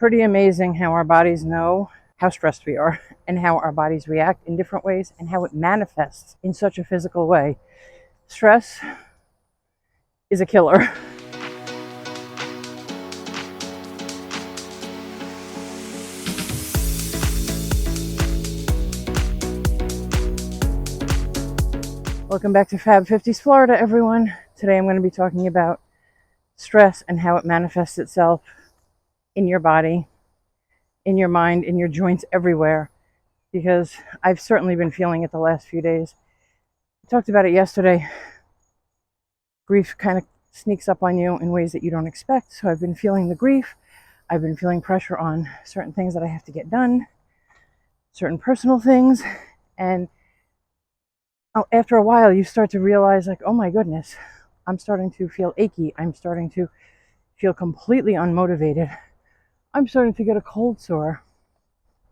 pretty amazing how our bodies know how stressed we are and how our bodies react in different ways and how it manifests in such a physical way. Stress is a killer. Welcome back to Fab 50s Florida, everyone. Today I'm going to be talking about stress and how it manifests itself in your body, in your mind, in your joints, everywhere, because I've certainly been feeling it the last few days. I talked about it yesterday. Grief kind of sneaks up on you in ways that you don't expect. So I've been feeling the grief. I've been feeling pressure on certain things that I have to get done, certain personal things. And after a while, you start to realize, like, oh my goodness, I'm starting to feel achy. I'm starting to feel completely unmotivated. I'm starting to get a cold sore.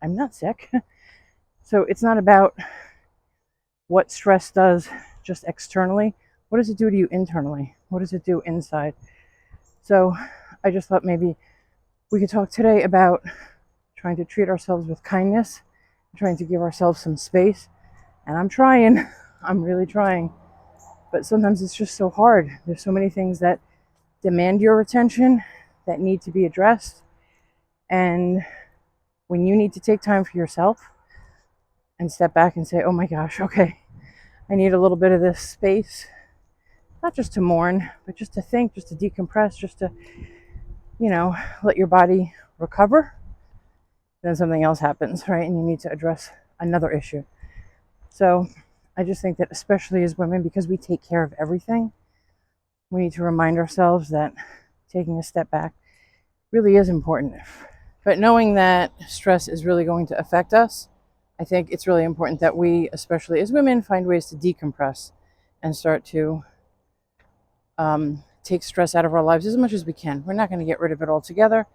I'm not sick. So it's not about what stress does just externally. What does it do to you internally? What does it do inside? So I just thought maybe we could talk today about trying to treat ourselves with kindness, trying to give ourselves some space. And I'm trying. I'm really trying. But sometimes it's just so hard. There's so many things that demand your attention, that need to be addressed. And when you need to take time for yourself and step back and say, oh my gosh, okay, I need a little bit of this space, not just to mourn, but just to think, just to decompress, just to, let your body recover, then something else happens, right? And you need to address another issue. So I just think that especially as women, because we take care of everything, we need to remind ourselves that taking a step back really is important. But knowing that stress is really going to affect us, I think it's really important that we, especially as women, find ways to decompress and start to take stress out of our lives as much as we can. We're not going to get rid of it altogether,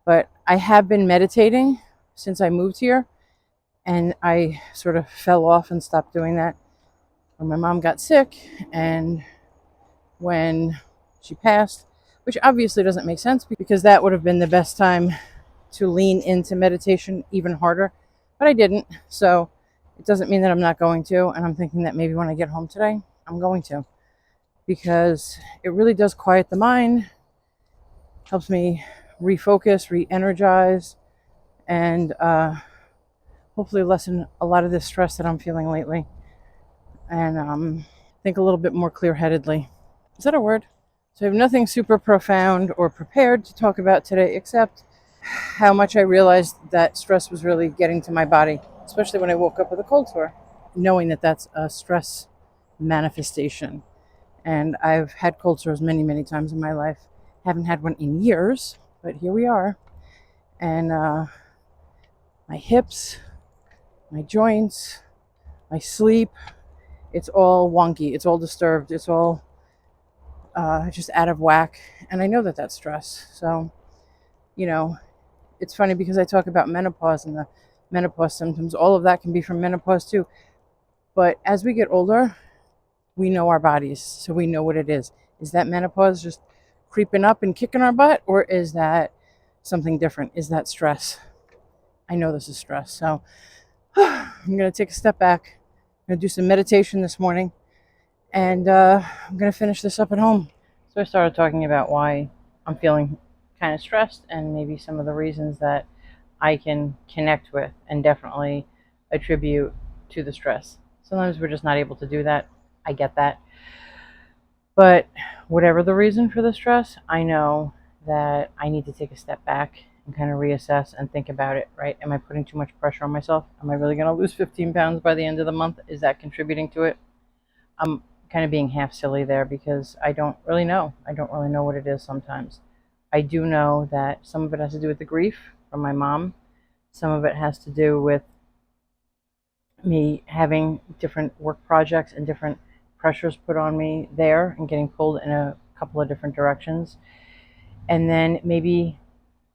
but I have been meditating since I moved here, and I sort of fell off and stopped doing that when my mom got sick and when she passed, which obviously doesn't make sense because that would have been the best time to lean into meditation even harder, but I didn't. So it doesn't mean that I'm not going to, and I'm thinking that maybe when I get home today, I'm going to, because it really does quiet the mind, helps me refocus, re-energize, and hopefully lessen a lot of this stress that I'm feeling lately, and think a little bit more clear-headedly. Is that a word? So I have nothing super profound or prepared to talk about today, except how much I realized that stress was really getting to my body, especially when I woke up with a cold sore, knowing that that's a stress manifestation. And I've had cold sores many, many times in my life. Haven't had one in years, but here we are. And my hips, my joints, my sleep, it's all wonky. It's all disturbed. It's all just out of whack. And I know that that's stress. So, it's funny because I talk about menopause and the menopause symptoms. All of that can be from menopause too. But as we get older, we know our bodies, so we know what it is. Is that menopause just creeping up and kicking our butt, or is that something different? Is that stress? I know this is stress. So I'm going to take a step back. I'm going to do some meditation this morning, and I'm going to finish this up at home. So I started talking about why I'm feeling kind of stressed and maybe some of the reasons that I can connect with and definitely attribute to the stress. Sometimes we're just not able to do that. I get that. But whatever the reason for the stress, I know that I need to take a step back and kind of reassess and think about it, right? Am I putting too much pressure on myself? Am I really going to lose 15 pounds by the end of the month? Is that contributing to it? I'm kind of being half silly there because I don't really know. I don't really know what it is sometimes. I do know that some of it has to do with the grief from my mom. Some of it has to do with me having different work projects and different pressures put on me there and getting pulled in a couple of different directions. And then maybe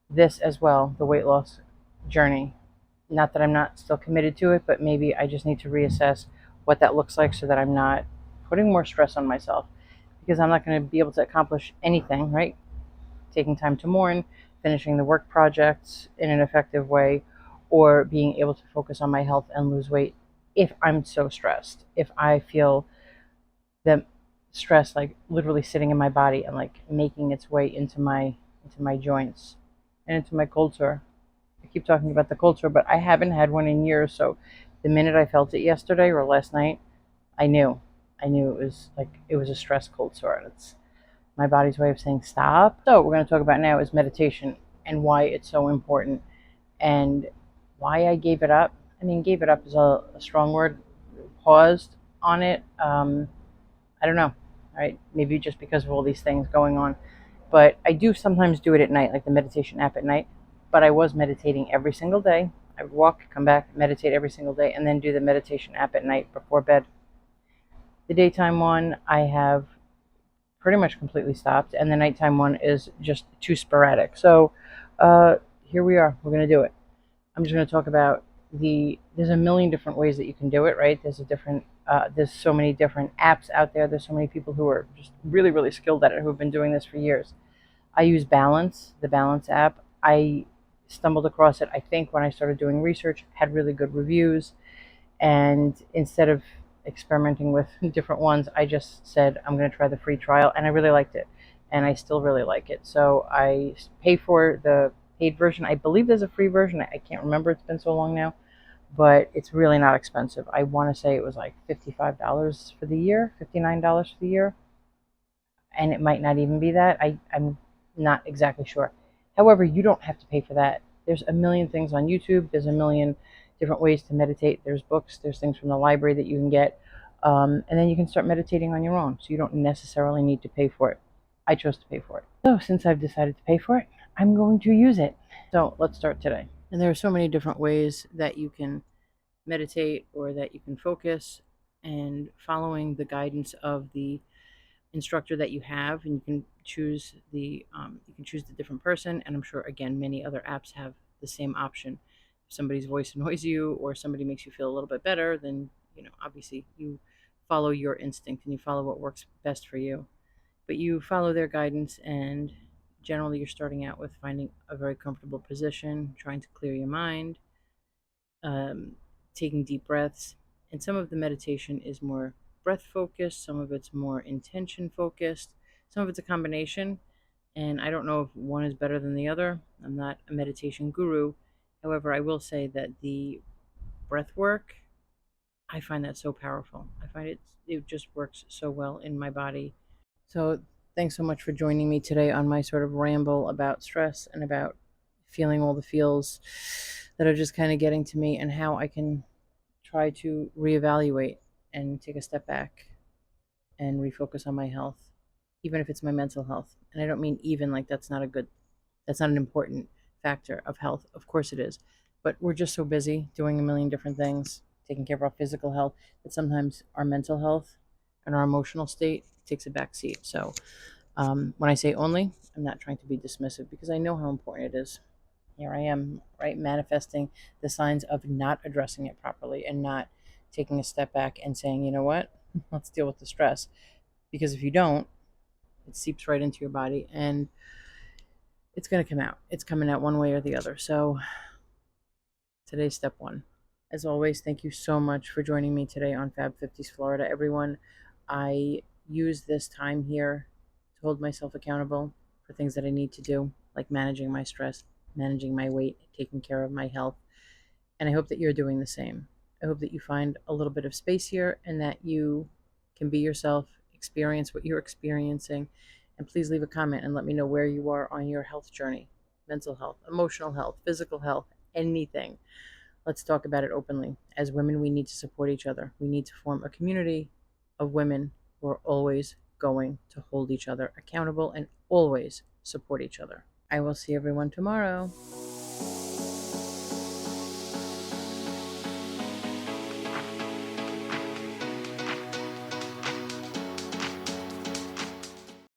this as well, the weight loss journey. Not that I'm not still committed to it, but maybe I just need to reassess what that looks like so that I'm not putting more stress on myself, because I'm not going to be able to accomplish anything, right? Taking time to mourn, finishing the work projects in an effective way, or being able to focus on my health and lose weight if I'm so stressed. If I feel the stress like literally sitting in my body and like making its way into my joints and into my cold sore. I keep talking about the cold sore, but I haven't had one in years. So the minute I felt it yesterday or last night, I knew. I knew it was a stress cold sore. And it's my body's way of saying stop. So what we're going to talk about now is meditation and why it's so important and why I gave it up. I mean, gave it up is a strong word. Paused on it. I don't know. Right? Maybe just because of all these things going on. But I do sometimes do it at night, like the meditation app at night. But I was meditating every single day. I would walk, come back, meditate every single day, and then do the meditation app at night before bed. The daytime one I have pretty much completely stopped, and the nighttime one is just too sporadic. So here we are. We're going to do it. I'm just going to talk about there's a million different ways that you can do it, right? There's so many different apps out there. There's so many people who are just really, really skilled at it who have been doing this for years. I use the Balance app. I stumbled across it, I think, when I started doing research, had really good reviews. And instead of experimenting with different ones, I just said, I'm going to try the free trial. And I really liked it. And I still really like it. So I pay for the paid version. I believe there's a free version. I can't remember. It's been so long now. But it's really not expensive. I want to say it was like $55 for the year, $59 for the year, and it might not even be that. I'm not exactly sure. However, you don't have to pay for that. There's a million things on YouTube. There's a million different ways to meditate. There's books. There's things from the library that you can get. And then you can start meditating on your own. So you don't necessarily need to pay for it. I chose to pay for it. So since I've decided to pay for it, I'm going to use it. So let's start today. And there are so many different ways that you can meditate or that you can focus, and following the guidance of the instructor that you have, and you can choose the different person. And I'm sure again many other apps have the same option. If somebody's voice annoys you or somebody makes you feel a little bit better, then obviously you follow your instinct and you follow what works best for you, but you follow their guidance. And generally you're starting out with finding a very comfortable position, trying to clear your mind, um, taking deep breaths. And some of the meditation is more breath focused, some of it's more intention focused, some of it's a combination. And I don't know if one is better than the other. I'm not a meditation guru. However, I will say that the breath work, I find that so powerful. I find it just works so well in my body. So thanks so much for joining me today on my sort of ramble about stress and about feeling all the feels that are just kind of getting to me, and how I can try to reevaluate and take a step back and refocus on my health, even if it's my mental health. And I don't mean even like that's not an important factor of health. Of course it is. But we're just so busy doing a million different things, taking care of our physical health, that sometimes our mental health and our emotional state takes a back seat. So when I say only, I'm not trying to be dismissive, because I know how important it is. Here I am, right, manifesting the signs of not addressing it properly and not taking a step back and saying, you know what, let's deal with the stress. Because if you don't, it seeps right into your body and it's going to come out. It's coming out one way or the other. So today's step one. As always, thank you so much for joining me today on Fab 50s Florida, everyone. I use this time here to hold myself accountable for things that I need to do, like managing my stress, managing my weight, taking care of my health. And I hope that you're doing the same. I hope that you find a little bit of space here and that you can be yourself, experience what you're experiencing. And please leave a comment and let me know where you are on your health journey: mental health, emotional health, physical health, anything. Let's talk about it openly. As women, we need to support each other. We need to form a community of women who are always going to hold each other accountable and always support each other. I will see everyone tomorrow.